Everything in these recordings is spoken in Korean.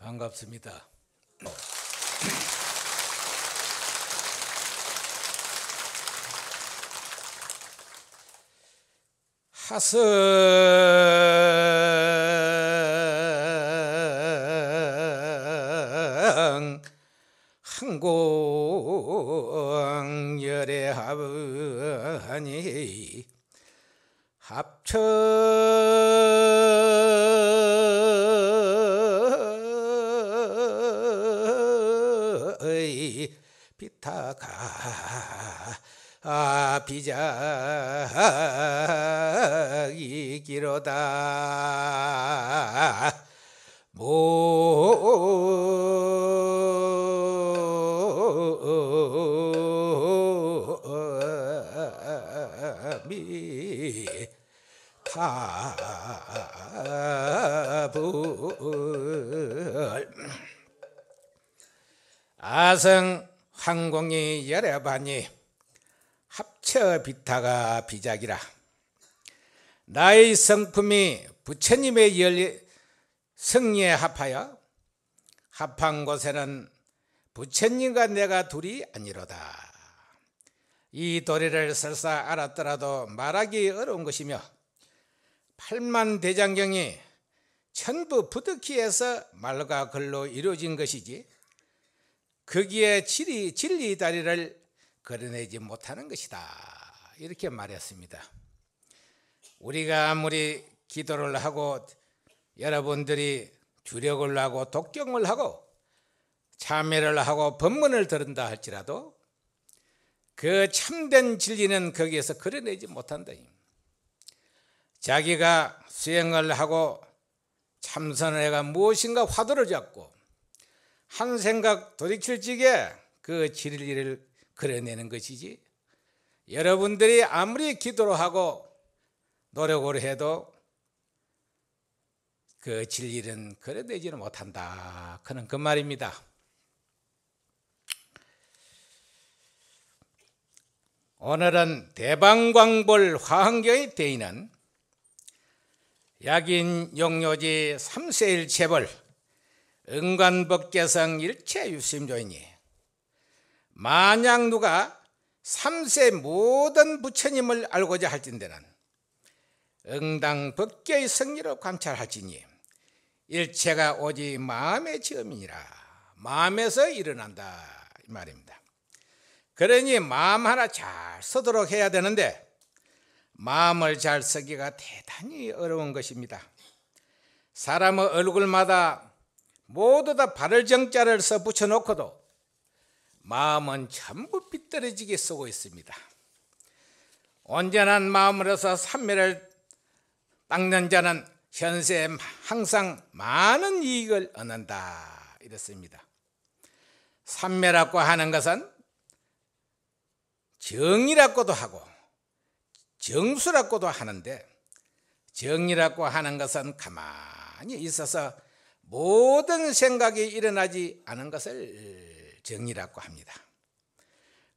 반갑습니다. 하성 항공열애하니 합천의 비타가 비작이기로다. 몸이 타불 아성 항공이 열애하니 합처 비타가 비작이라. 나의 성품이 부처님의 성리에 합하여 합한 곳에는 부처님과 내가 둘이 아니로다. 이 도리를 설사 알았더라도 말하기 어려운 것이며 팔만대장경이 전부 부득이해서 말과 글로 이루어진 것이지 거기에 진리 다리를 걸어내지 못하는 것이다. 이렇게 말했습니다. 우리가 아무리 기도를 하고 여러분들이 주력을 하고 독경을 하고 참회를 하고 법문을 들은다 할지라도 그 참된 진리는 거기에서 걸어내지 못한다. 자기가 수행을 하고 참선을 해가 무엇인가 화두를 잡고 한 생각 돌이킬 적에 그 진리를 걸어내는 것이지, 여러분들이 아무리 기도를 하고 노력을 해도 그 진리는 걸어내지는 못한다. 그는 그 말입니다. 오늘은 대방광볼 화환경에 대인은 약인 용료지 3세일 체벌 응관법계성 일체유심조이니, 만약 누가 3세 모든 부처님을 알고자 할진대는 응당법계의 성리로 관찰할지니 일체가 오직 마음의 지음이니라. 마음에서 일어난다 이 말입니다. 그러니 마음 하나 잘 쓰도록 해야 되는데 마음을 잘 쓰기가 대단히 어려운 것입니다. 사람의 얼굴마다 모두 다 발을 정자를 써 붙여놓고도 마음은 전부 삐뚤어지게 쓰고 있습니다. 온전한 마음으로서 삼매를 닦는 자는 현세에 항상 많은 이익을 얻는다 이렇습니다. 삼매라고 하는 것은 정이라고도 하고 정수라고도 하는데, 정이라고 하는 것은 가만히 있어서 모든 생각이 일어나지 않은 것을 정이라고 합니다.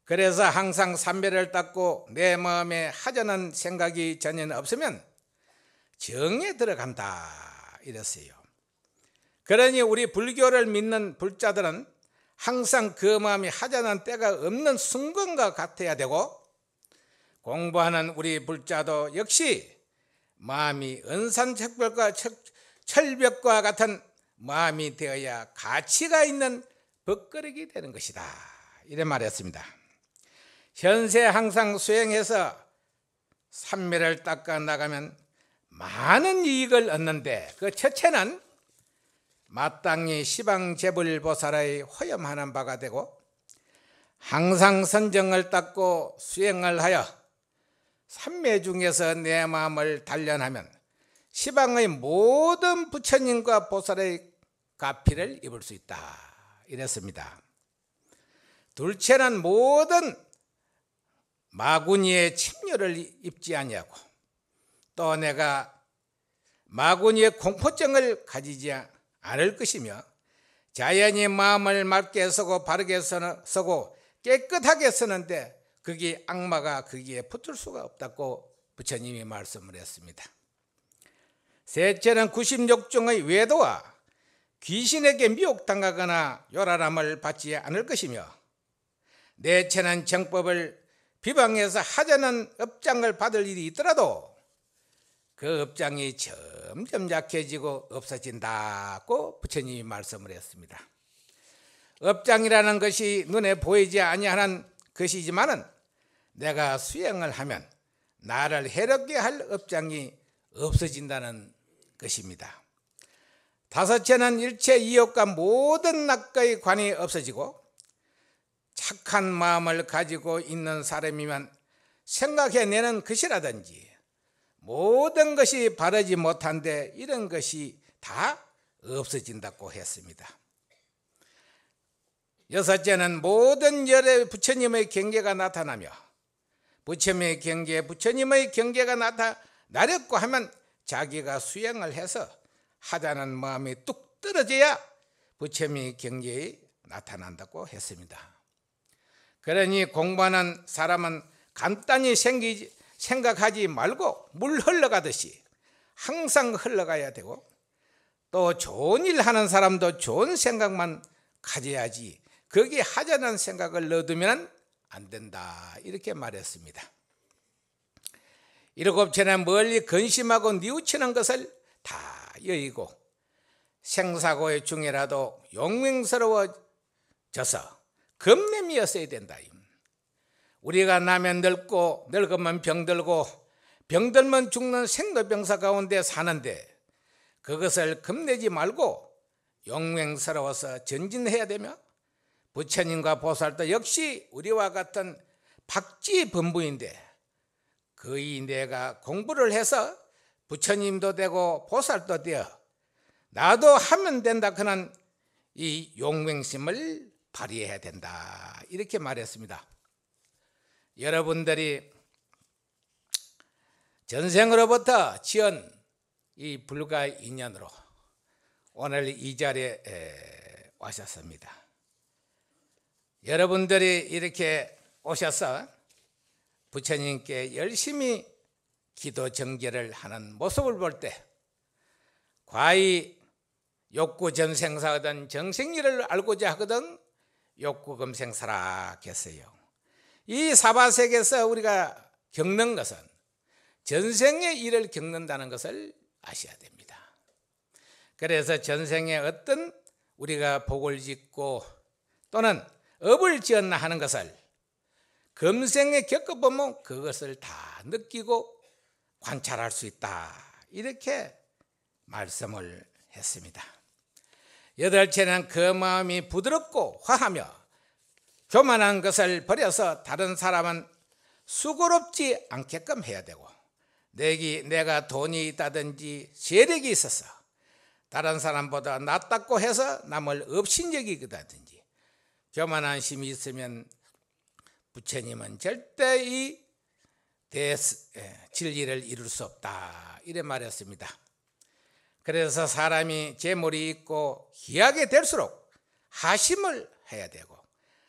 그래서 항상 삼매를 닦고 내 마음에 하자는 생각이 전혀 없으면 정에 들어간다 이랬어요. 그러니 우리 불교를 믿는 불자들은 항상 그 마음이 하자는 때가 없는 순간과 같아야 되고, 공부하는 우리 불자도 역시 마음이 은산철벽과 철벽과 같은 마음이 되어야 가치가 있는 법거리가 되는 것이다 이래 말했습니다. 현세 항상 수행해서 삼매를 닦아 나가면 많은 이익을 얻는데, 그 첫째는 마땅히 시방제불보살의 호염하는 바가 되고, 항상 선정을 닦고 수행을 하여 삼매 중에서 내 마음을 단련하면 시방의 모든 부처님과 보살의 가피를 입을 수 있다 이랬습니다. 둘째는 모든 마구니의 침뇨를 입지 아니하고, 또 내가 마구니의 공포증을 가지지 않을 것이며, 자연히 마음을 맑게 쓰고 바르게 쓰고 깨끗하게 쓰는데 거기 악마가 거기에 붙을 수가 없다고 부처님이 말씀을 했습니다. 셋째는 96종의 외도와 귀신에게 미혹당하거나 요란함을 받지 않을 것이며 내체는 정법을 비방해서 하자는 업장을 받을 일이 있더라도 그 업장이 점점 약해지고 없어진다고 부처님이 말씀을 했습니다. 업장이라는 것이 눈에 보이지 아니하는 것이지만은 내가 수행을 하면 나를 해롭게 할 업장이 없어진다는 것입니다. 다섯째는 일체 이욕과 모든 낙과의 관이 없어지고 착한 마음을 가지고 있는 사람이면 생각해내는 것이라든지 모든 것이 바르지 못한데 이런 것이 다 없어진다고 했습니다. 여섯째는 모든 열의 부처님의 경계가 나타나며 부처님의 경계가 나타나려고 하면 자기가 수행을 해서 하자는 마음이 뚝 떨어져야 부처님의 경계에 나타난다고 했습니다. 그러니 공부하는 사람은 간단히 생각하지 말고 물 흘러가듯이 항상 흘러가야 되고 또 좋은 일 하는 사람도 좋은 생각만 가져야지 거기에 하자는 생각을 넣어두면 안 된다 이렇게 말했습니다. 일곱째는 멀리 근심하고 뉘우치는 것을 다 여의고 생사고의 중에라도 용맹스러워져서 겁냄이었어야 된다. 우리가 나면 늙고 늙으면 병들고 병들면 죽는 생로병사 가운데 사는데 그것을 겁내지 말고 용맹스러워서 전진해야 되며 부처님과 보살도 역시 우리와 같은 박쥐범부인데 거의 내가 공부를 해서 부처님도 되고 보살도 되어 나도 하면 된다 그런 이 용맹심을 발휘해야 된다 이렇게 말했습니다. 여러분들이 전생으로부터 지은 이 불가 인연으로 오늘 이 자리에 오셨습니다. 여러분들이 이렇게 오셔서 부처님께 열심히 기도 정결을 하는 모습을 볼 때 과히 욕구전생사거든 정생리를 알고자 하거든 욕구금생사라겠어요. 이 사바세계에서 우리가 겪는 것은 전생의 일을 겪는다는 것을 아셔야 됩니다. 그래서 전생에 어떤 우리가 복을 짓고 또는 업을 지었나 하는 것을 금생에 겪어보면 그것을 다 느끼고 관찰할 수 있다 이렇게 말씀을 했습니다. 여덟째는 그 마음이 부드럽고 화하며 교만한 것을 버려서 다른 사람은 수고롭지 않게끔 해야 되고 내가 돈이 있다든지 세력이 있어서 다른 사람보다 낫다고 해서 남을 업신여기다든지 교만한 심이 있으면 부처님은 절대 이 진리를 이룰 수 없다 이래 말했습니다. 그래서 사람이 재물이 있고 희하게 될수록 하심을 해야 되고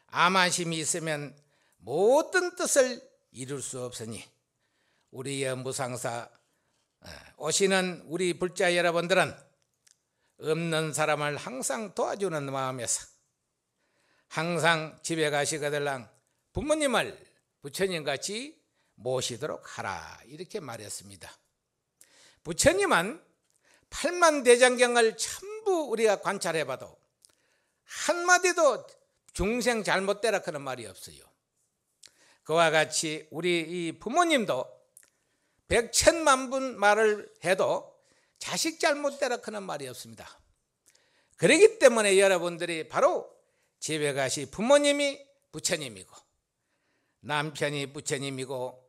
암한심이 있으면 모든 뜻을 이룰 수 없으니 우리의 무상사 오시는 우리 불자 여러분들은 없는 사람을 항상 도와주는 마음에서 항상 집에 가시거들랑 부모님을 부처님같이 모시도록 하라 이렇게 말했습니다. 부처님은 팔만대장경을 전부 우리가 관찰해봐도 한마디도 중생 잘못되라 그런 말이 없어요. 그와 같이 우리 이 부모님도 백천만분 말을 해도 자식 잘못되라 그런 말이 없습니다. 그렇기 때문에 여러분들이 바로 집에 가시 부모님이 부처님이고 남편이 부처님이고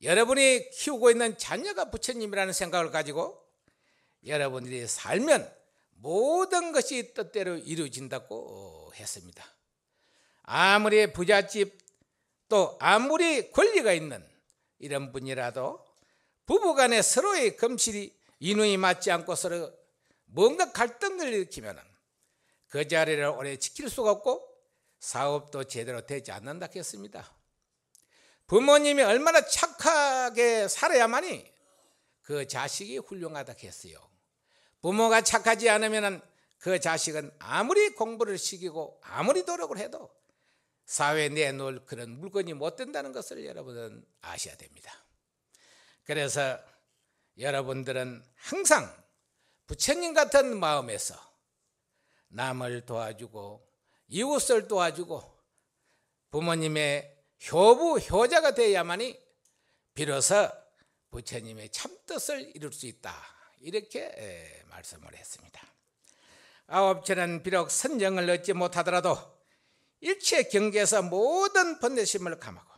여러분이 키우고 있는 자녀가 부처님이라는 생각을 가지고 여러분들이 살면 모든 것이 뜻대로 이루어진다고 했습니다. 아무리 부잣집 또 아무리 권리가 있는 이런 분이라도 부부간에 서로의 금실이 인연이 맞지 않고 서로 뭔가 갈등을 일으키면 그 자리를 오래 지킬 수가 없고 사업도 제대로 되지 않는다 했습니다. 부모님이 얼마나 착하게 살아야만이 그 자식이 훌륭하다 했어요. 부모가 착하지 않으면 그 자식은 아무리 공부를 시키고 아무리 노력을 해도 사회에 내놓을 그런 물건이 못 된다는 것을 여러분은 아셔야 됩니다. 그래서 여러분들은 항상 부처님 같은 마음에서 남을 도와주고 이웃을 도와주고 부모님의 효부, 효자가 되어야만이 비로소 부처님의 참뜻을 이룰 수 있다. 이렇게 말씀을 했습니다. 아홉째는 비록 선정을 얻지 못하더라도 일체 경계에서 모든 번뇌심을 감하고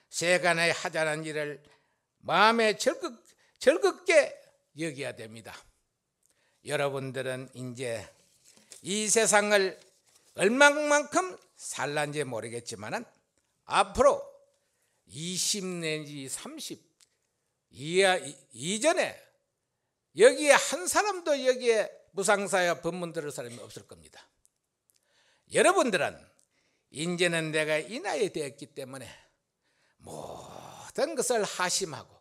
세간에 하자는 일을 마음에 즐겁게 여겨야 됩니다. 여러분들은 이제 이 세상을 얼마만큼 살란지 모르겠지만 앞으로 20 내지 30 이전에 여기에 한 사람도 여기에 무상사야 법문 들을 사람이 없을 겁니다. 여러분들은 이제는 내가 이 나이에 되었기 때문에 모든 것을 하심하고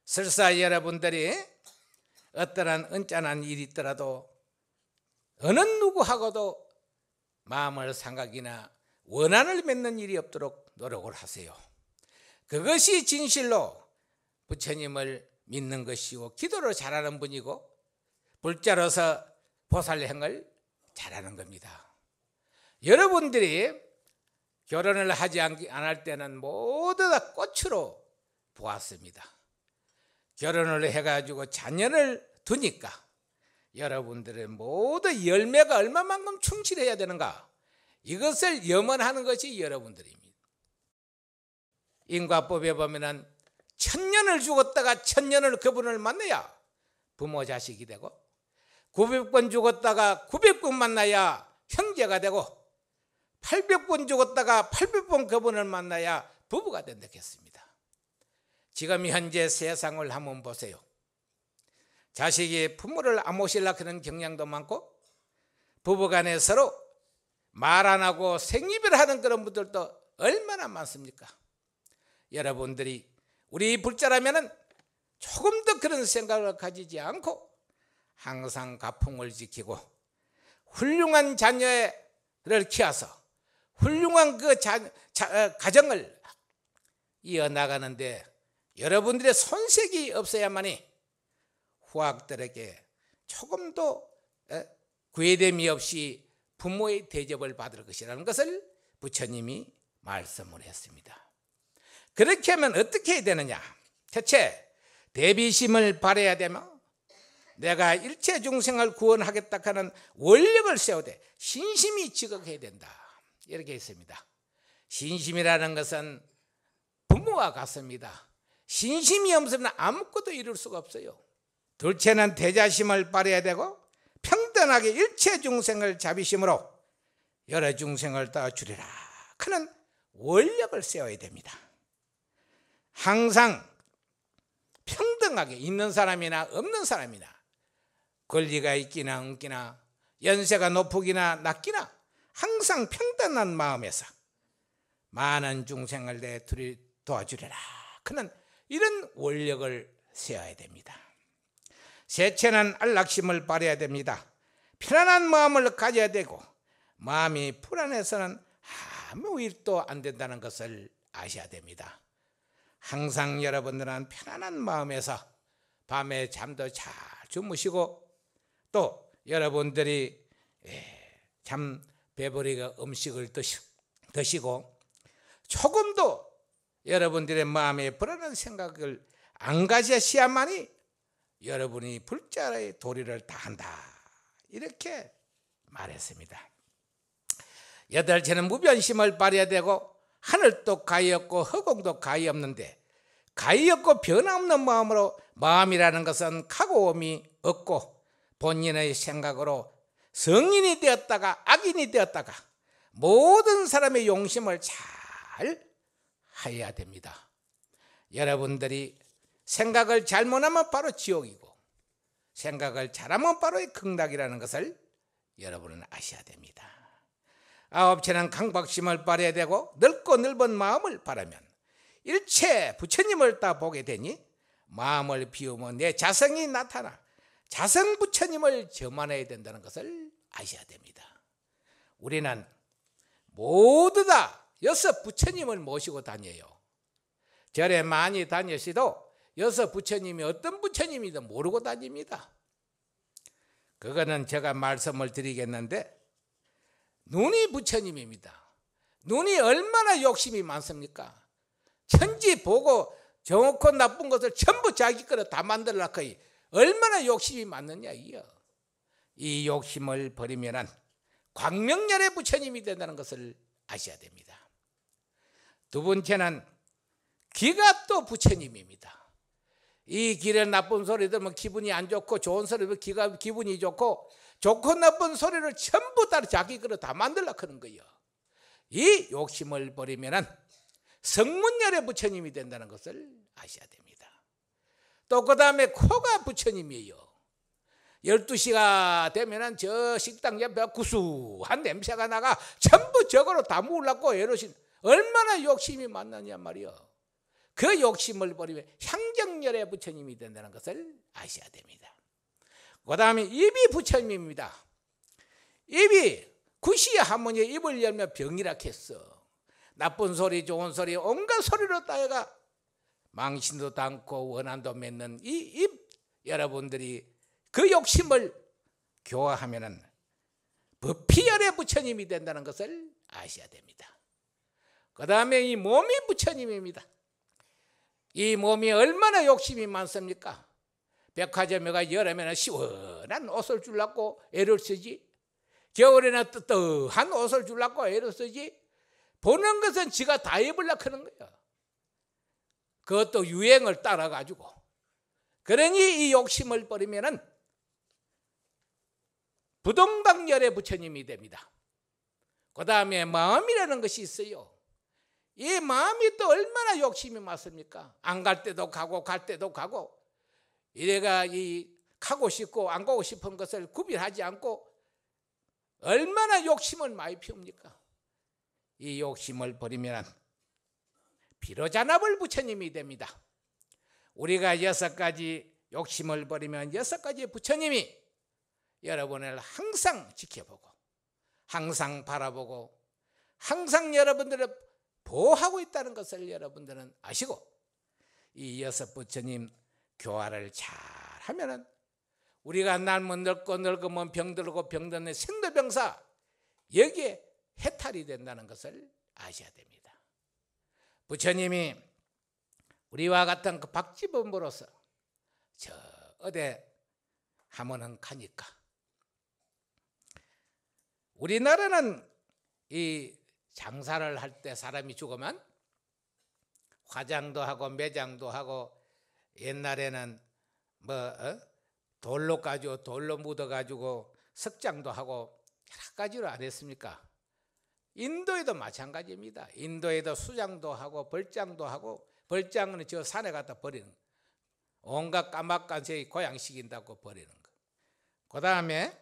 설사 여러분들이 어떠한 언짢은 일이 있더라도 어느 누구하고도 마음을 상각이나 원한을 맺는 일이 없도록 노력을 하세요. 그것이 진실로 부처님을 믿는 것이고 기도를 잘하는 분이고 불자로서 보살행을 잘하는 겁니다. 여러분들이 결혼을 하지 않을 때는 모두 다 꽃으로 보았습니다. 결혼을 해가지고 자녀를 두니까 여러분들은 모두 열매가 얼마만큼 충실해야 되는가, 이것을 염원하는 것이 여러분들입니다. 인과법에 보면은 1000년을 죽었다가 1000년을 그분을 만나야 부모 자식이 되고 900번 죽었다가 900번 만나야 형제가 되고 800번 죽었다가 800번 그분을 만나야 부부가 된다 했습니다. 지금 현재 세상을 한번 보세요. 자식이 부모를 안 모시려 하는 경향도 많고 부부간에 서로 말 안 하고 생이별하는 그런 분들도 얼마나 많습니까? 여러분들이 우리 불자라면은 조금 더 그런 생각을 가지지 않고 항상 가풍을 지키고 훌륭한 자녀를 키워서 훌륭한 그 가정을 이어나가는데 여러분들의 손색이 없어야만이 후학들에게 조금도 구애됨이 없이 부모의 대접을 받을 것이라는 것을 부처님이 말씀을 했습니다. 그렇게 하면 어떻게 해야 되느냐? 대체 대비심을 발해야 되며 내가 일체 중생을 구원하겠다 하는 원력을 세우되 신심이 지극해야 된다. 이렇게 했습니다. 신심이라는 것은 부모와 같습니다. 신심이 없으면 아무것도 이룰 수가 없어요. 둘째는 대자심을 발해야 되고 평등하게 일체 중생을 자비심으로 여러 중생을 도와주리라 하는 원력을 세워야 됩니다. 항상 평등하게 있는 사람이나 없는 사람이나 권리가 있기나 없기나 연세가 높으기나 낮기나 항상 평등한 마음에서 많은 중생을 내 도와주리라 하는 이런 원력을 세워야 됩니다. 셋째는 안락심을 발해야 됩니다. 편안한 마음을 가져야 되고 마음이 불안해서는 아무 일도 안 된다는 것을 아셔야 됩니다. 항상 여러분들은 편안한 마음에서 밤에 잠도 잘 주무시고 또 여러분들이 참 배부리가 음식을 드시고 조금도 여러분들의 마음에 불안한 생각을 안 가지셔야만이 여러분이 불자의 도리를 다한다. 이렇게 말했습니다. 여덟째는 무변심을 발해야 되고 하늘도 가히 없고 허공도 가히 없는데 가히 없고 변함없는 마음으로 마음이라는 것은 가고움이 없고 본인의 생각으로 성인이 되었다가 악인이 되었다가 모든 사람의 용심을 잘 해야 됩니다. 여러분들이 생각을 잘못하면 바로 지옥이고 생각을 잘하면 바로 극락이라는 것을 여러분은 아셔야 됩니다. 아홉째는 강박심을 발해야 되고 넓고 넓은 마음을 바라면 일체 부처님을 다 보게 되니 마음을 비우면 내 자성이 나타나 자성 부처님을 겸안해야 된다는 것을 아셔야 됩니다. 우리는 모두 다 6 부처님을 모시고 다녀요. 절에 많이 다니시도 6 부처님이 어떤 부처님이든 모르고 다닙니다. 그거는 제가 말씀을 드리겠는데, 눈이 부처님입니다. 눈이 얼마나 욕심이 많습니까? 천지 보고 좋고 나쁜 것을 전부 자기 거로 다 만들려고 얼마나 욕심이 많느냐 이요. 이 욕심을 버리면 광명열의 부처님이 된다는 것을 아셔야 됩니다. 두 번째는 귀가 또 부처님입니다. 이 귀에 나쁜 소리 들으면 기분이 안 좋고, 좋은 소리 들으면 귀가 기분이 좋고, 좋고 나쁜 소리를 전부 다 자기 거로 다 만들려고 하는 거예요. 이 욕심을 버리면 성문열의 부처님이 된다는 것을 아셔야 됩니다. 또 그 다음에 코가 부처님이에요. 12시가 되면 저 식당 옆에 구수한 냄새가 나가 전부 저거로 다 먹으려고 애로신 얼마나 욕심이 많느냐 말이요. 그 욕심을 버리면 향정열의 부처님이 된다는 것을 아셔야 됩니다. 그 다음에 입이 부처님입니다. 입이 구시하모니 입을 열면 병이라 했어. 나쁜 소리 좋은 소리 온갖 소리로 따여가 망신도 담고 원한도 맺는 이 입, 여러분들이 그 욕심을 교화하면 법피열의 부처님이 된다는 것을 아셔야 됩니다. 그 다음에 이 몸이 부처님입니다. 이 몸이 얼마나 욕심이 많습니까? 백화점에 가 여름에는 시원한 옷을 주려고 애를 쓰지, 겨울에는 뜨뜻한 옷을 주려고 애를 쓰지, 보는 것은 지가 다 입으려고 하는 거예요. 그것도 유행을 따라가지고. 그러니 이 욕심을 버리면 부동방열의 부처님이 됩니다. 그 다음에 마음이라는 것이 있어요. 이 마음이 또 얼마나 욕심이 많습니까? 안 갈 때도 가고 갈 때도 가고, 이래가 이 가고 싶고 안 가고 싶은 것을 구별하지 않고 얼마나 욕심을 많이 피웁니까? 이 욕심을 버리면 비로자납을 부처님이 됩니다. 우리가 6가지 욕심을 버리면 6가지 부처님이 여러분을 항상 지켜보고 항상 바라보고 항상 여러분들을 보호하고 있다는 것을 여러분들은 아시고, 이 6 부처님 교화를 잘 하면은 우리가 날면 늙고 늙으면 병들고 병드는 생로병사, 여기에 해탈이 된다는 것을 아셔야 됩니다. 부처님이 우리와 같은 그 박지범으로서 저 어디 하면은 가니까, 우리나라는 이 장사를 할 때 사람이 죽으면 화장도 하고 매장도 하고, 옛날에는 돌로 가지고 돌로 묻어 가지고 석장도 하고 여러 가지로 안 했습니까? 인도에도 마찬가지입니다. 인도에도 수장도 하고 벌장도 하고, 벌장은 저 산에 갖다 버리는 거, 온갖 까막간색이 고양시킨다고 버리는 거. 그 다음에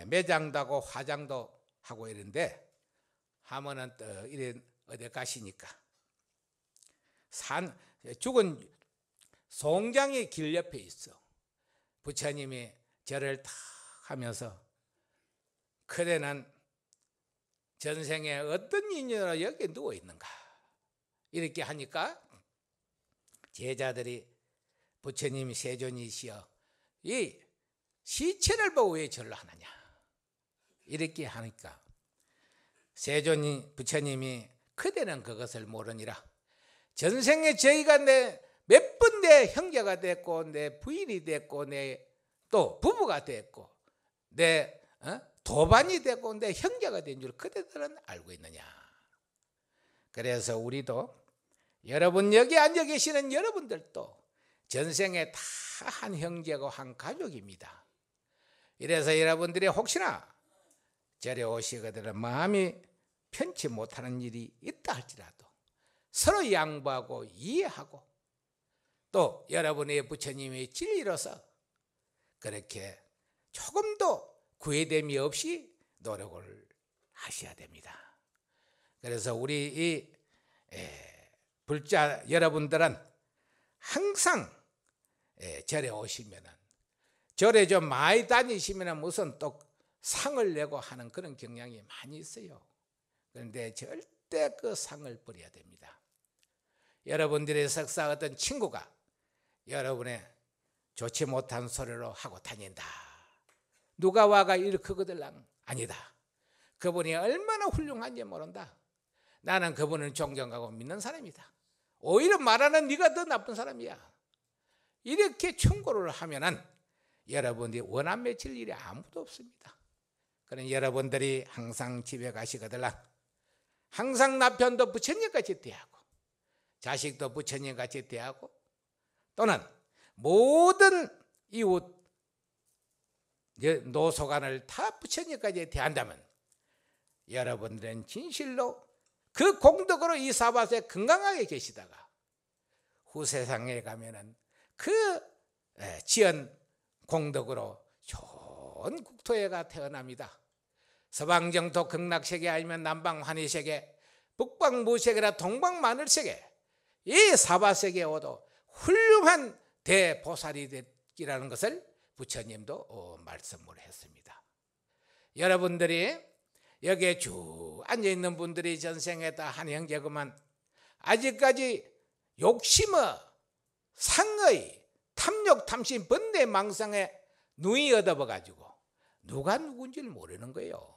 매장도 하고 화장도 하고 이런데, 하면은 또 이래 어디 가시니까 죽은 송장이 길 옆에 있어. 부처님이 절을 탁 하면서, 그대는 전생에 어떤 인연으로 여기 누워 있는가, 이렇게 하니까 제자들이 부처님이 세존이시여 이 시체를 보고 왜 절을 하느냐, 이렇게 하니까 세존이 부처님이 그대는 그것을 모르니라. 전생에 저희가 몇 번 내 형제가 됐고 내 부인이 됐고 내 또 부부가 됐고 내 도반이 됐고 내 형제가 된 줄 그대들은 알고 있느냐. 그래서 우리도 여러분 여기 앉아 계시는 여러분들도 전생에 다 한 형제고 한 가족입니다. 이래서 여러분들이 혹시나 절에 오시거든 마음이 편치 못하는 일이 있다 할지라도 서로 양보하고 이해하고, 또 여러분의 부처님의 진리로서 그렇게 조금도 구애됨이 없이 노력을 하셔야 됩니다. 그래서 우리 이 불자 여러분들은 항상 절에 오시면은 절에 좀 많이 다니시면 무슨 또 상을 내고 하는 그런 경향이 많이 있어요. 그런데 절대 그 상을 버려야 됩니다. 여러분들의 석사 어떤 친구가 여러분의 좋지 못한 소리로 하고 다닌다. 누가 와가 일으키거들랑 아니다. 그분이 얼마나 훌륭한지 모른다. 나는 그분을 존경하고 믿는 사람이다. 오히려 말하는 네가 더 나쁜 사람이야. 이렇게 충고를 하면은 여러분들이 원한 맺힐 일이 아무도 없습니다. 그러니 여러분들이 항상 집에 가시거들랑 항상 남편도 부처님같이 대하고 자식도 부처님같이 대하고 또는 모든 이웃 노소간을 다 부처님까지 대한다면 여러분들은 진실로 그 공덕으로 이 사바세에 건강하게 계시다가 후세상에 가면은 그 지은 공덕으로 좋은 국토에가 태어납니다. 서방정토 극락세계 아니면 남방환희세계, 북방무세계라 동방마늘세계, 이 사바세계에 오도 훌륭한 대보살이 됐기라는 것을 부처님도 말씀을 했습니다. 여러분들이 여기에 쭉 앉아있는 분들이 전생에 다 한 형제구만 아직까지 욕심의 상의 탐욕 탐심 번뇌 망상에 누이 얻어봐가지고 누가 누군지를 모르는 거예요.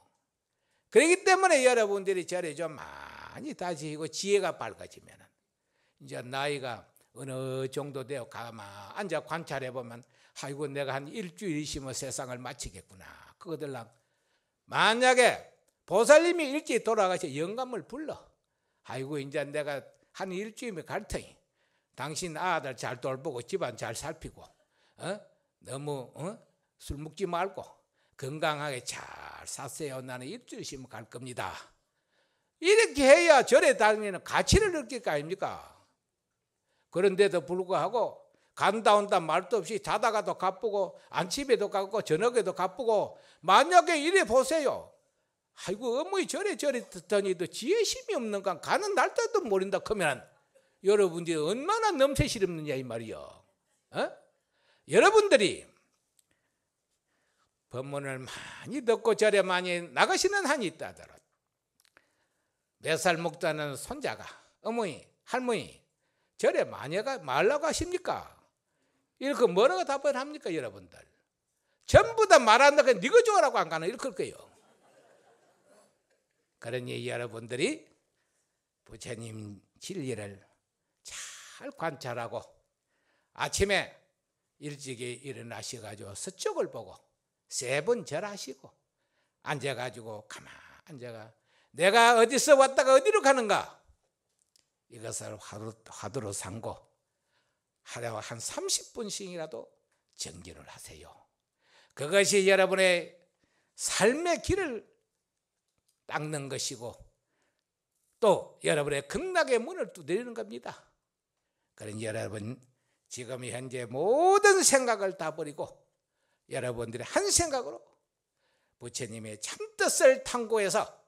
그렇기 때문에 여러분들이 절에 좀 많이 다지고 지혜가 밝아지면 이제 나이가 어느 정도 되어 가만 앉아 관찰해보면 아이고 내가 한 일주일 있으면 세상을 마치겠구나. 그거들랑 만약에 보살님이 일찍 돌아가서 영감을 불러 아이고 이제 내가 한 일주일에 갈 테니 당신 아들 잘 돌보고 집안 잘 살피고 너무 술 먹지 말고 건강하게 잘 사세요. 나는 일주일 있으면 갈 겁니다. 이렇게 해야 절에 다니면 가치를 느낄 거 아닙니까? 그런데도 불구하고 간다 온다 말도 없이 자다가도 가쁘고 안집에도 가고 저녁에도 가쁘고 만약에 이래 보세요. 아이고 어머니 절에 듣더니도 지혜심이 없는가 가는 날짜도 모른다 하면 여러분들이 얼마나 넘새시렵느냐 이 말이요. 여러분들이 법문을 많이 듣고 절에 많이 나가시는 한이 있다더라. 몇 살 먹다는 손자가 어머니 할머니 절에 많이 말라고 하십니까? 이렇게 뭐라고 답을 합니까 여러분들? 전부 다 말한다고 네가 좋아라고 안 가나 이렇게 할 거예요. 그러니 여러분들이 부처님 진리를 잘 관찰하고 아침에 일찍이 일어나셔가지고 서쪽을 보고 3번 절하시고 앉아가지고 가만 앉아가 내가 어디서 왔다가 어디로 가는가 이것을 화두로 삼고 하루에 한 30분씩이라도 정진을 하세요. 그것이 여러분의 삶의 길을 닦는 것이고 또 여러분의 극락의 문을 두드리는 겁니다. 그러니 여러분 지금 현재 모든 생각을 다 버리고 여러분들이 한 생각으로 부처님의 참뜻을 탐구해서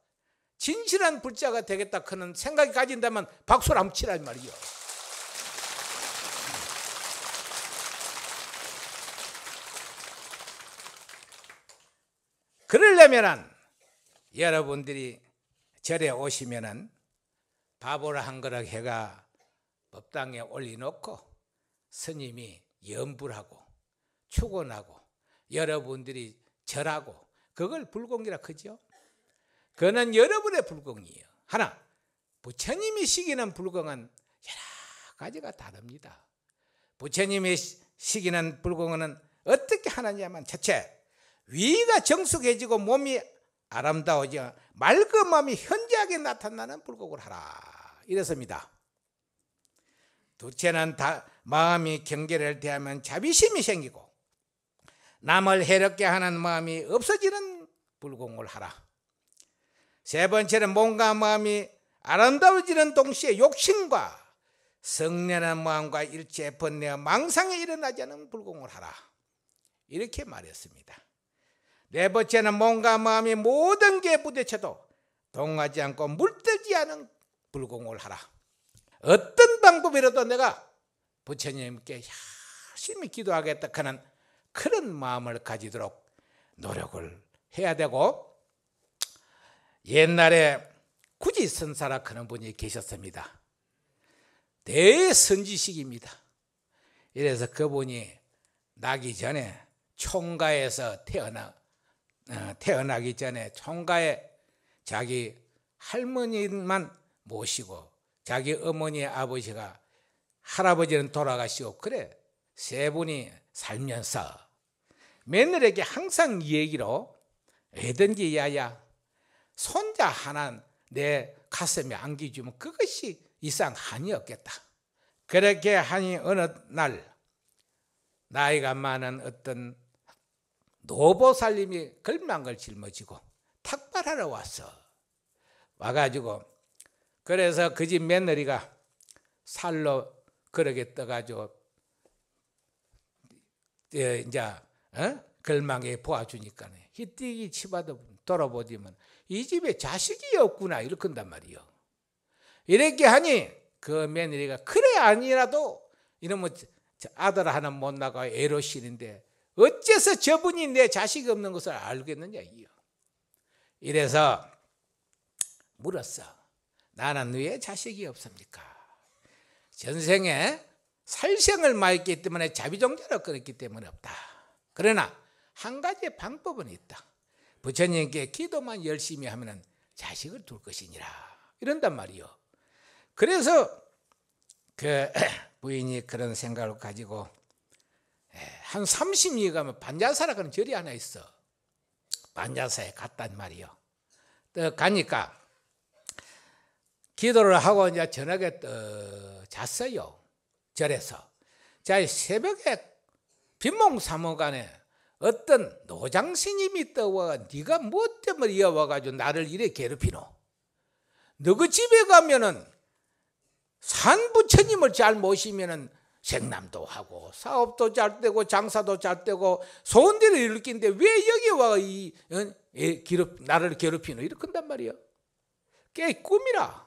진실한 불자가 되겠다 하는 생각이 가진다면 박수를 한번 치라는 말이요. 그러려면 여러분들이 절에 오시면은 밥을 한 그릇 해가 법당에 올려놓고 스님이 염불하고 축원하고 여러분들이 절하고 그걸 불공이라 그죠? 그거는 여러분의 불공이에요. 하나 부처님이 시키는 불공은 여러 가지가 다릅니다. 부처님이 시키는 불공은 어떻게 하느냐면 첫째 위가 정숙해지고 몸이 아름다워져 맑은 마음이 현저하게 나타나는 불공을 하라 이랬습니다. 둘째는 마음이 경계를 대하면 자비심이 생기고 남을 해롭게 하는 마음이 없어지는 불공을 하라. 세 번째는 몸과 마음이 아름다워지는 동시에 욕심과 성내는 마음과 일체 번뇌와 망상이 일어나지 않는 불공을 하라 이렇게 말했습니다. 네 번째는 몸과 마음이 모든 게 부딪혀도 동하지 않고 물들지 않은 불공을 하라. 어떤 방법이라도 내가 부처님께 열심히 기도하겠다 하는 그런 마음을 가지도록 노력을 해야 되고, 옛날에 구지선사라 하는 분이 계셨습니다. 대선지식입니다. 이래서 그분이 나기 전에 총가에서 태어나기 전에 총가에 자기 할머니만 모시고, 자기 어머니 아버지가, 할아버지는 돌아가시고, 그래 세 분이 살면서 며느리에게 항상 이 얘기로, 애든지 야야 손자 하나 내 가슴에 안겨주면 그것이 이상 한이 없겠다. 그렇게 하니 어느 날 나이가 많은 어떤 노보살님이 걸망을 짊어지고 탁발하러 왔어. 와가지고, 그래서 그 집 며느리가 살로 그러게 떠가지고 이제 걸망에 보아주니까 희띠기 치받아 돌아보지만 이 집에 자식이 없구나 이렇게 한단 말이요. 이렇게 하니 그 며느리가 그래 아니라도 이러면 아들 하나 못 나가 애로실인데 어째서 저분이 내 자식이 없는 것을 알겠느냐 이요. 이래서 물었어. 나는 왜 자식이 없습니까? 전생에 살생을 많이 때문에 자비종자를 끊었기 때문에 없다. 그러나 한 가지 방법은 있다. 부처님께 기도만 열심히 하면 자식을 둘 것이니라 이런단 말이요. 그래서 그 부인이 그런 생각을 가지고 한 30리 가면 반야사라고 하는 절이 하나 있어. 반야사에 갔단 말이요. 또 가니까 기도를 하고 이제 저녁에 잤어요. 절에서. 자, 새벽에 빈몽사무간에 어떤 노장스님이 떠와 네가 뭐 때문에 이어와가지고 나를 이래 괴롭히노? 너그 집에 가면은 산부처님을 잘 모시면은 생남도 하고 사업도 잘 되고 장사도 잘 되고 소원대로 일으키는데 왜 여기 와 나를 괴롭히노? 이렇게 한단 말이야. 꽤 꿈이라.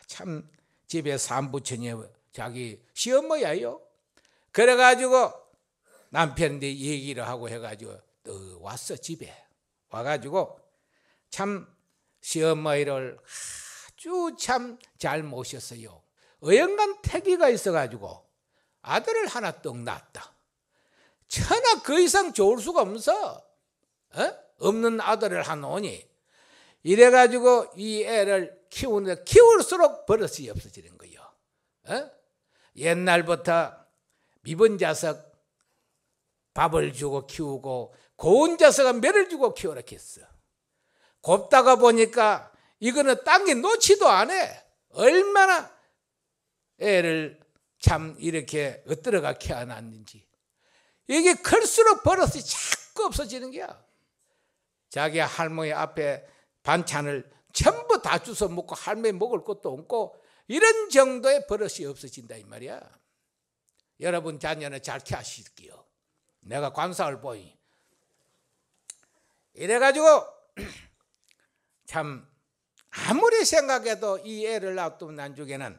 참 집에 산부처님 자기 시어머니예요. 그래가지고 남편한테 얘기를 하고 해가지고 왔어. 집에 와가지고 참 시어머니를 아주 참 잘 모셨어요. 어영간 태기가 있어가지고 아들을 하나 떡 낳았다. 천하 그 이상 좋을 수가 없어. 없는 아들을 하나 오니 이래가지고 이 애를 키우는데 키울수록 버릇이 없어지는 거예요. 옛날부터 미분 자석 밥을 주고 키우고 고운 자석은 매를 주고 키우라 했어. 곱다가 보니까 이거는 땅에 놓지도 않아. 얼마나 애를 참 이렇게 엇들어가 키워놨는지. 이게 클수록 버릇이 자꾸 없어지는 거야. 자기 할머니 앞에 반찬을 전부 다 주워 먹고 할머니 먹을 것도 없고 이런 정도의 버릇이 없어진다 이 말이야. 여러분 자녀는 잘 키우실게요. 내가 관사를 보이. 이래가지고 참 아무리 생각해도 이 애를 낳았던 나중에는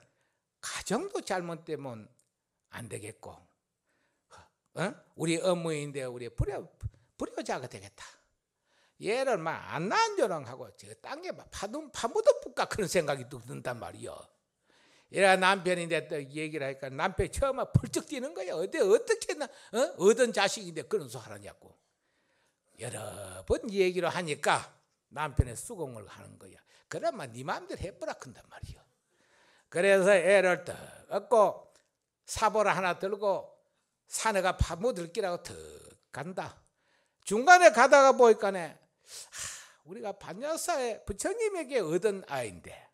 가정도 잘못되면 안 되겠고, 우리 어머니인데 우리 불효자가 되겠다. 얘를 막 안 낳은 줄은 하고 저 땅에 막 파묻어 볼까 그런 생각이 든단 말이요. 이래 남편인데 또 얘기를 하니까 남편이 처음에 펄쩍 뛰는 거야. 어떻게 얻은 자식인데 그런 소리 하느냐고. 여러 번 얘기를 하니까 남편의 수긍을 하는 거야. 그러면 네 마음대로 해보라 한단 말이요. 그래서 애를 딱 얻고 사보를 하나 들고 산에가 파묻을 기라고 턱 간다. 중간에 가다가 보니까 우리가 반야사에 부처님에게 얻은 아이인데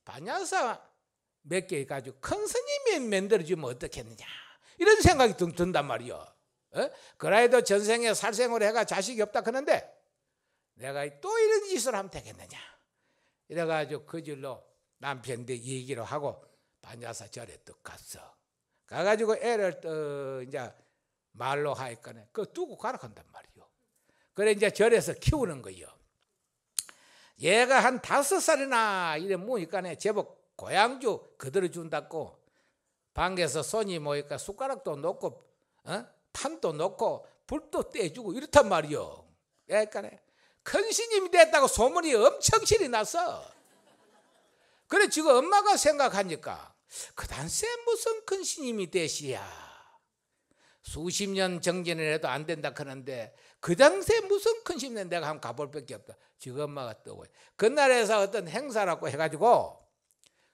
반야사 몇 개 가지고 큰 스님이 만들어주면 어떻겠느냐 이런 생각이 든단 말이요. 그래도 전생에 살생을 해가 자식이 없다 그러는데 내가 또 이런 짓을 하면 되겠느냐 이래가지고 그 줄로 남편한테 얘기를 하고 반야사 절에 또 갔어. 가가지고 애를 또 이제 말로 하니까 그거 두고 가라 한단 말이요. 그래 이제 절에서 키우는 거요. 얘가 한 5살이나 이래 모니까 제법 고향주 그대로 준다고 방에서 손이 모이니까 숟가락도 놓고 판도 놓고 불도 떼주고 이렇단 말이요. 그러니까 큰 스님이 됐다고 소문이 엄청 실이 났어. 그래 지금 엄마가 생각하니까 그단세 무슨 큰 스님이 되시야. 수십 년 정진을 해도 안 된다 하는데 그 당시에 무슨 큰 스님 내가 한번 가볼 밖에 없다. 지금 엄마가 떠고 그날에서 어떤 행사라고 해가지고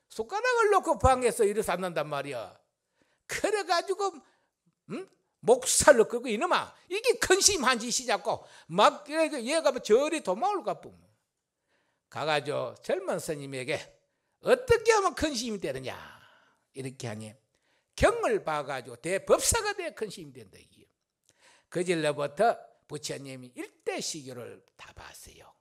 숟가락을 놓고 방에서 일어서 앉는단 말이야. 그래가지고 목살로 끄고 이놈아 이게 큰 스님 한 짓이냐고 막 얘가 저리 도망을 가쁘면 가가지고 젊은 스님에게 어떻게 하면 큰 스님이 되느냐 이렇게 하니 경을 봐가지고 대법사가 돼 큰 스님이 된다. 그 질로부터 부처님이 일대 시교를 다 봤어요.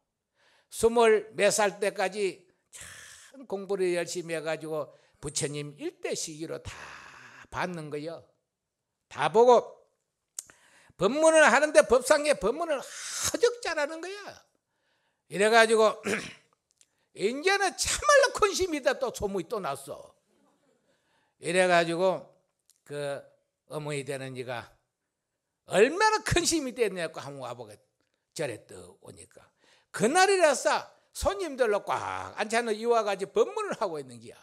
20몇 살 때까지 참 공부를 열심히 해가지고 부처님 일대 시기로 다 받는 거예요. 다 보고 법문을 하는데 법상에 법문을 하적 잘하는 거야. 이래가지고 이제는 참말로 큰 스님이다 또 소문이 또 났어. 이래가지고 그 어머니 되는 이가 얼마나 큰 스님이 됐냐고 한번 와보게 절에 떠 오니까 그날이라서 손님들로 꽉 앉혀놓고 이와가지고 법문을 하고 있는 거야.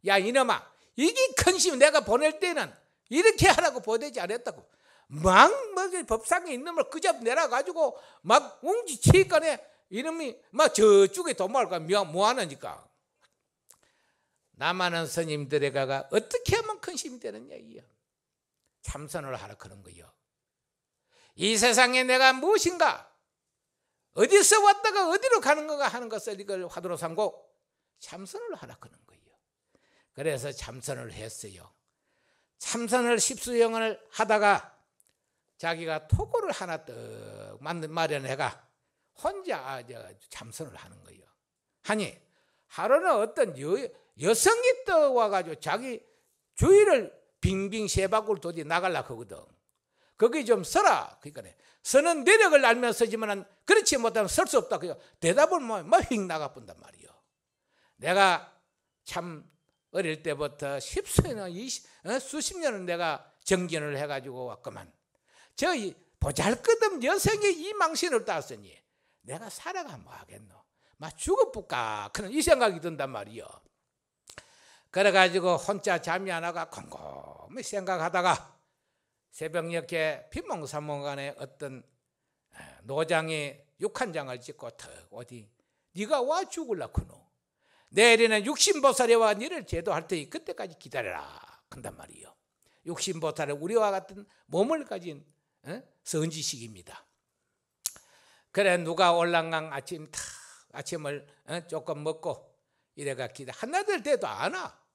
야 이놈아 이게 큰 스님 내가 보낼 때는 이렇게 하라고 보내지 않았다고 막 법상에 있는 걸 그저 내려가지고 막 웅지치니까 이놈이 막 저쪽에 도망을가 뭐하느니까 남아는 스님들에 가가 어떻게 하면 큰 스님이 되느냐 이야. 참선을 하라 그런 거요. 이 세상에 내가 무엇인가 어디서 왔다가 어디로 가는 건가 하는 것을 이걸 화두로 삼고 참선을 하라 그런 거예요. 그래서 참선을 했어요. 참선을 십수형을 하다가 자기가 토고를 하나 떡 마련해가 혼자 참선을 하는 거예요. 하니 하루는 어떤 여성이 떠와가지고 자기 주위를 빙빙 세 바퀴를 도지 나가려고 하거든. 거기 좀 서라. 그러니까 서는 내력을 알면 서지만 그렇지 못하면 설 수 없다. 대답을 휙 나가본단 말이요. 내가 참 어릴 때부터 수십 년은 내가 정진을 해가지고 왔구만. 저 보잘것없는 여성의 이 망신을 따으니 내가 살아가 뭐 하겠노. 막 죽어볼까 그런 이 생각이 든단 말이요. 그래가지고 혼자 잠이 안 와가 곰곰이 생각하다가 새벽녘에 빈몽사몽간에 어떤 노장이 육한장을 찍고 턱 어디 네가 와 죽을라 크노. 내일에는 육신보살이 와 너를 제도할 테니 그때까지 기다려라 한단 말이요. 육신보살은 우리와 같은 몸을 가진 선지식입니다. 그래 누가 올랑강 아침을 조금 먹고 이래가 기다 하나들 때도 안 와.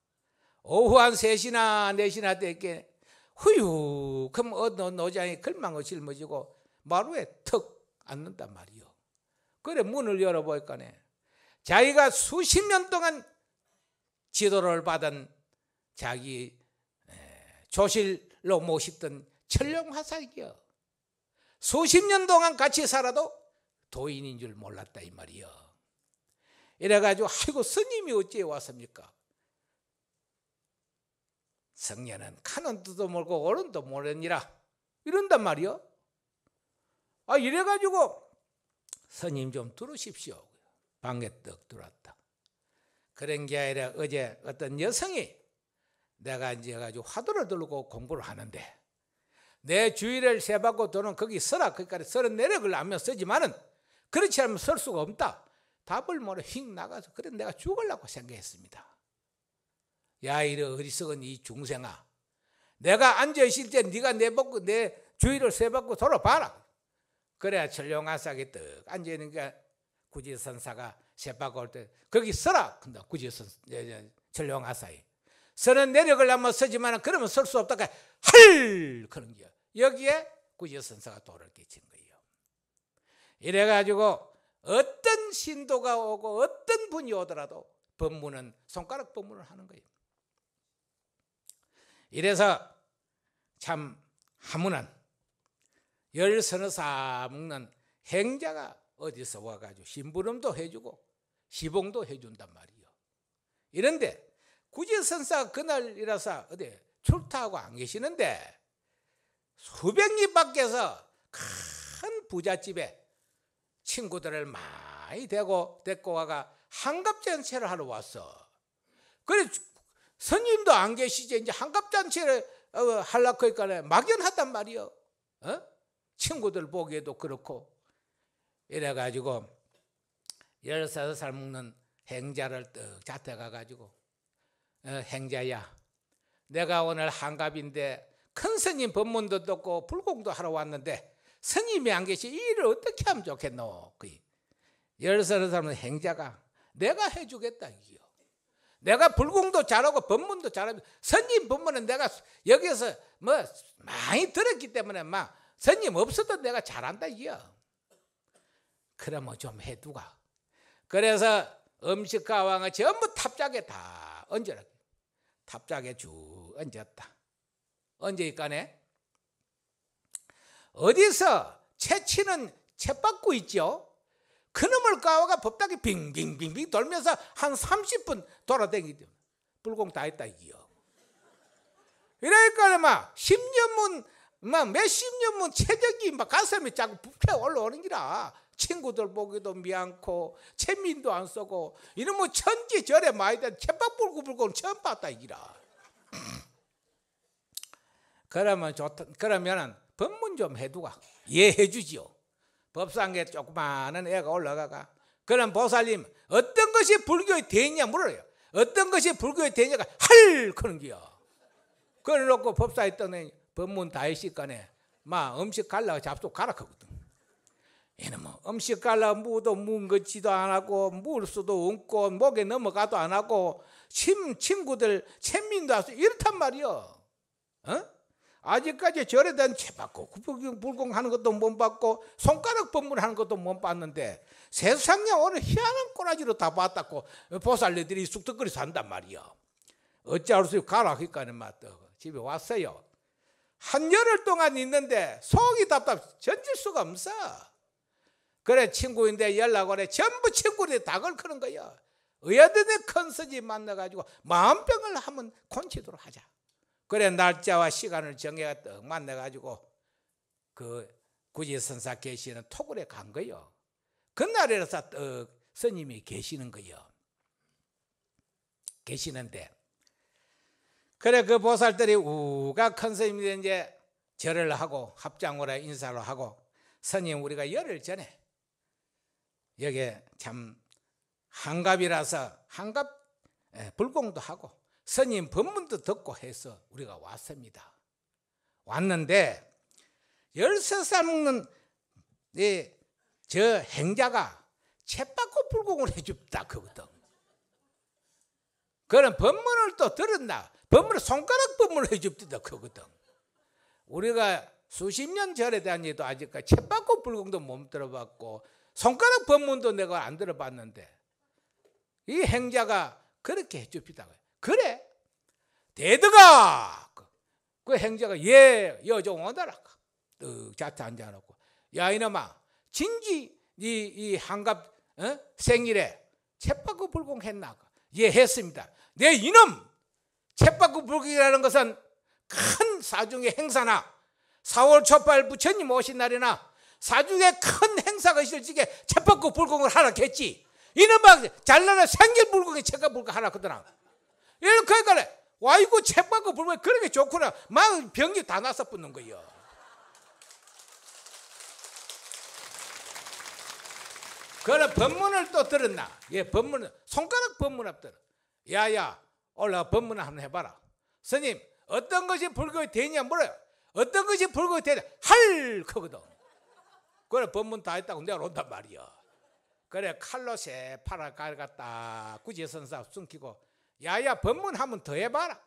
오후 한 3시나 4시나 되게 후유 그럼 노장이 글망을 짊어지고 마루에 턱 앉는단 말이요. 그래 문을 열어보니까 자기가 수십 년 동안 지도를 받은 자기 조실로 모시던 천룡화사이요. 수십 년 동안 같이 살아도 도인인 줄 몰랐다 이 말이요. 이래가지고 아이고 스님이 어찌 왔습니까? 성녀는 가는 뜻도 모르고 오른도 모르니라 이런단 말이요. 이래가지고 스님 좀 들으십시오. 방에 떡 들어왔다. 그런 게 아니라 어제 어떤 여성이 내가 이제 가지고 화두를 들고 공부를 하는데 내 주위를 세바고 도는 거기 서라. 그러니까 서른 내력을 알면 쓰지만은 그렇지 않으면 설 수가 없다. 답을 모르 휙 나가서 그래 내가 죽으려고 생각했습니다. 야 이래 어리석은 이 중생아, 내가 앉아 있을 때 네가 내 주위를 세바고 돌아봐라. 그래야 천룡아사게 떡 앉아 있는 구지선사가 세바고 올 때 거기 서라. 근데 천룡아사에 서는 내력을 한번 쓰지만 그러면 설 수 없다. 헐 그런 게 여기에 구지선사가 도를 끼친 거예요. 이래가지고 어떤 신도가 오고 어떤 분이 오더라도 법문은 손가락 법문을 하는 거예요. 이래서 참 하문한 열서너 사 먹는 행자가 어디서 와가지고 심부름도 해주고 시봉도 해준단 말이에요. 이런데 구지선사가 그날이라서 어디 출타하고 안 계시는데 수백 리 밖에서 큰 부잣집에 친구들을 많이 데리고 와가 한갑잔치를 하러 왔어. 그래 스님도 안 계시지 이제 한갑잔치를 하려고 하니까 막연하단 말이요. 친구들 보기에도 그렇고 이래가지고 15살 먹는 행자를 떡 잡혀가가지고 행자야, 내가 오늘 한갑인데 큰 스님 법문도 듣고 불공도 하러 왔는데 스님이 안 계시, 이 일을 어떻게 하면 좋겠노? 15살 먹는 행자가 내가 해주겠다 이요. 내가 불공도 잘하고 법문도 잘하고 스님 법문은 내가 여기서 뭐 많이 들었기 때문에 막 스님 없어도 내가 잘한다 이요. 그러면 좀 해두가. 그래서 음식 가왕을 전부 탑작에 다 얹어라. 탑작에 쭉 얹었다. 얹으니까네 어디서 채치는 채받고 있죠. 그놈을 까와가 법당에 빙빙빙빙 돌면서 한 30분 돌아다니기 불공 다 했다 이기요. 이러니까 막 10년문 막 몇십 년문 체력이 막 가슴이 자꾸 부패 올라오는 기라. 친구들 보기도 미안코 채민도 안 쓰고 이러면 천지 절에 많이 된 채박 불고불고는 처음 봤다 이기라. 그러면 좋다. 그러면은 법문 좀 해두가 이해해 주지요. 법상에 조그마한 애가 올라가가 그럼 보살님 어떤 것이 불교의 대의냐 물어요. 어떤 것이 불교의 대의냐가 할 그런 기요. 그래 놓고 법사에 떠내 법문 다 했을까네 막 음식 갈라고 잡수 가라 하거든. 얘는 뭐 음식 갈라 무도 문 것지도 안 하고 물 수도 없고 목에 넘어가도 안 하고 친구들 채민도 하고 이렇단 말이요. 아직까지 절에 대한 채받고 불공하는 것도 못 받고 손가락 법문하는 것도 못 봤는데 세상에 오늘 희한한 꼬라지로 다 봤다고 보살네들이 쑥덕거리 산단 말이야. 어찌할 수 없이 가라 하니까는 집에 왔어요. 한 열흘 동안 있는데 속이 답답 견딜 수가 없어. 그래 친구인데 연락 오래 전부 친구들이 다 걸크는 거야. 의아드네 큰 스님 만나가지고 마음병을 한번 고치도록 하자. 그래 날짜와 시간을 정해가 떡 만나가지고 그 구지선사 계시는 토굴에 간 거요. 그날에서 떡 스님이 계시는 거요. 계시는데 그래 그 보살들이 우가 큰 스님이 이제 절을 하고 합장으로 인사를 하고 스님 우리가 열흘 전에 여기 참 한갑이라서 한갑 불공도 하고 스님 법문도 듣고 해서 우리가 왔습니다. 왔는데 13살 먹는 저 행자가 채받고 불공을 해줍다 그거든. 그런 법문을 또 들었나 법문을 손가락 법문을 해줍다 그거든. 우리가 수십 년 절에 다니도 아직까지 채받고 불공도 못 들어봤고 손가락 법문도 내가 안 들어봤는데 이 행자가 그렇게 해줍니다. 그래 대드가 그 행자가 예 여종 오더라. 떡 자트 앉아놓고 야 이놈아 진지 이 한갑 생일에 채받고 불공했나? 예 했습니다. 내 이놈 채받고 불공이라는 것은 큰 사중의 행사나 4월 초발 부처님 오신 날이나 사중에 큰 행사가 있을 적에 채받고 불공을 하라 했지. 이놈아 잘나라 생길 불공에 채받고 불공 하라 그러더라. 이렇게 하니까 와 이거 채받고 불공 그렇게 좋구나. 막 병이 다 나서 붙는 거예요. 그래 법문을 또 들었나? 예, 법문은 손가락 법문 앞들어. 야야 올라가 법문 한번 해봐라. 스님 어떤 것이 불교의 대냐 물어요. 어떤 것이 불교의 대냐 할 거거든. 그래 법문 다 했다고 내가 온단 말이야. 그래 칼로 새파라 갈갔다 구지선사 숨기고 야야 법문 한번 더 해봐라.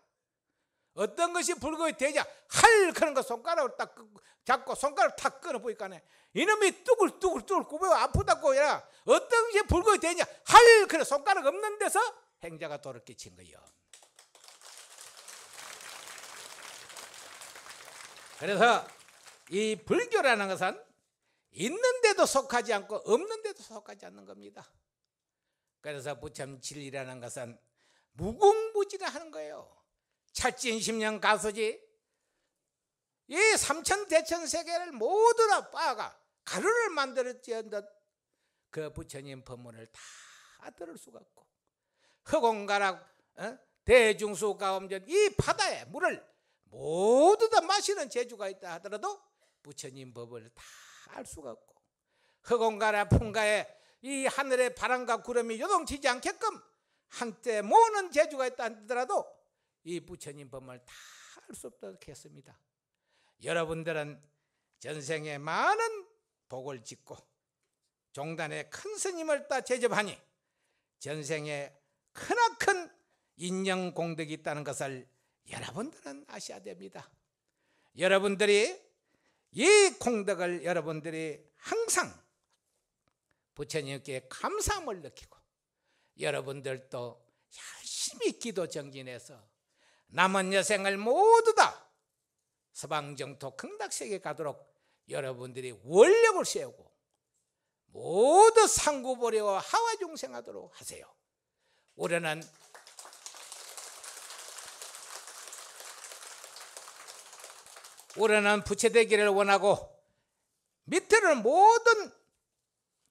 어떤 것이 불교의 대냐 할 그런 거 손가락을 딱 잡고 손가락을 탁 끊어보니까 이놈이 뚜글뚜글 굽어 아프다고 야 어떤 것이 불교의 대냐 할 그런 손가락 없는 데서 행자가 돌을 끼친 거예요. 그래서 이 불교라는 것은 있는 데도 속하지 않고 없는 데도 속하지 않는 겁니다. 그래서 부처님 진리라는 것은 무궁무진하는 거예요. 찰진 10년 가서지 이 삼천대천세계를 모두 다 빠가 가루를 만들었지언듯 그 부처님 법문을 다 들을 수가 없고, 허공가락 대중수 가운데 이 바다의 물을 모두 다 마시는 재주가 있다 하더라도 부처님 법을 다 알 수가 없고, 허공가락 풍가에 이 하늘의 바람과 구름이 요동치지 않게끔 한때 모으는 재주가 있다 하더라도 이 부처님 법을 다 알 수 없도록 했습니다. 여러분들은 전생에 많은 복을 짓고 종단에 큰 스님을 따 제접하니 전생에 크나큰 인연 공덕이 있다는 것을 여러분들은 아셔야 됩니다. 여러분들이 이 공덕을 여러분들이 항상 부처님께 감사함을 느끼고 여러분들도 열심히 기도 정진해서 남은 여생을 모두 다 서방정토 극락세계에 가도록 여러분들이 원력을 세우고 모두 상구보리와 하와중생하도록 하세요. 우리는 부처되기를 원하고 밑으로 모든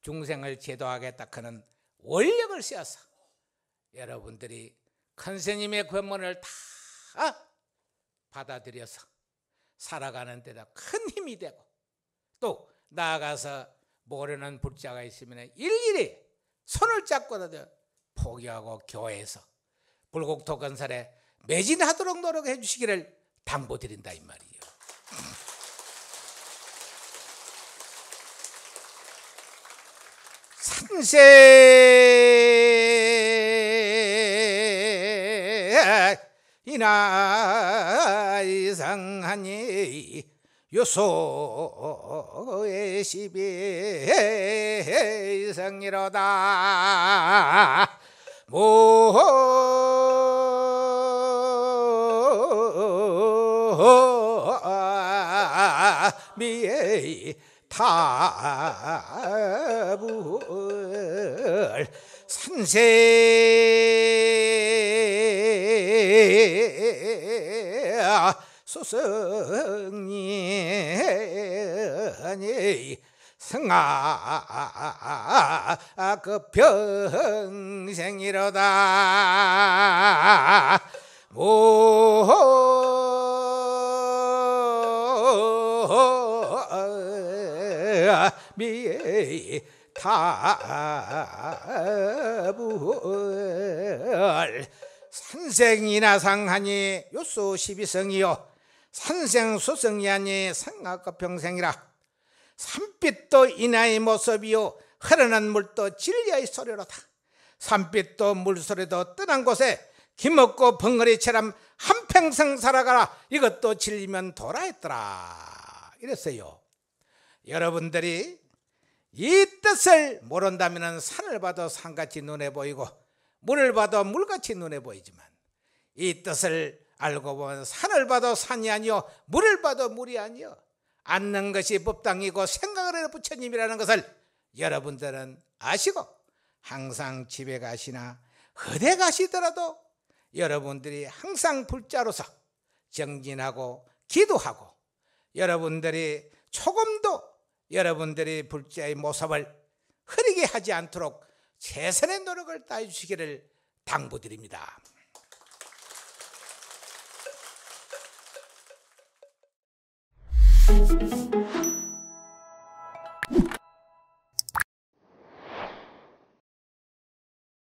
중생을 제도하겠다 하는 원력을 세워서 여러분들이 큰 스님의 권문을 다 받아들여서 살아가는 데다 큰 힘이 되고, 또 나아가서 모르는 불자가 있으면 일일이 손을 잡고라도 포기하고 교회에서 불국토 건설에 매진하도록 노력해 주시기를 당부드린다 이 말이에요. 산세 이나 이상하니 요소의 시비상이로다 미의 타불 산세 소승이 성아 그 평생이로다 미의 타불 산생이나 상하니 요소 12성이요 산생수성이 아니 성악과 평생이라 산빛도 인하의 모습이요 흐르는 물도 진리의 소리로다 산빛도 물소리도 떠난 곳에 김없고 벙어리처럼 한평생 살아가라 이것도 진리면 도라했더라 이랬어요. 여러분들이 이 뜻을 모른다면 산을 봐도 산같이 눈에 보이고 물을 봐도 물같이 눈에 보이지만 이 뜻을 알고 보면 산을 봐도 산이 아니요 물을 봐도 물이 아니요 앉는 것이 법당이고 생각을 해도 부처님이라는 것을 여러분들은 아시고 항상 집에 가시나 어디 가시더라도 여러분들이 항상 불자로서 정진하고 기도하고 여러분들이 조금도 여러분들이 불자의 모습을 흐리게 하지 않도록 최선의 노력을 다해 주시기를 당부드립니다.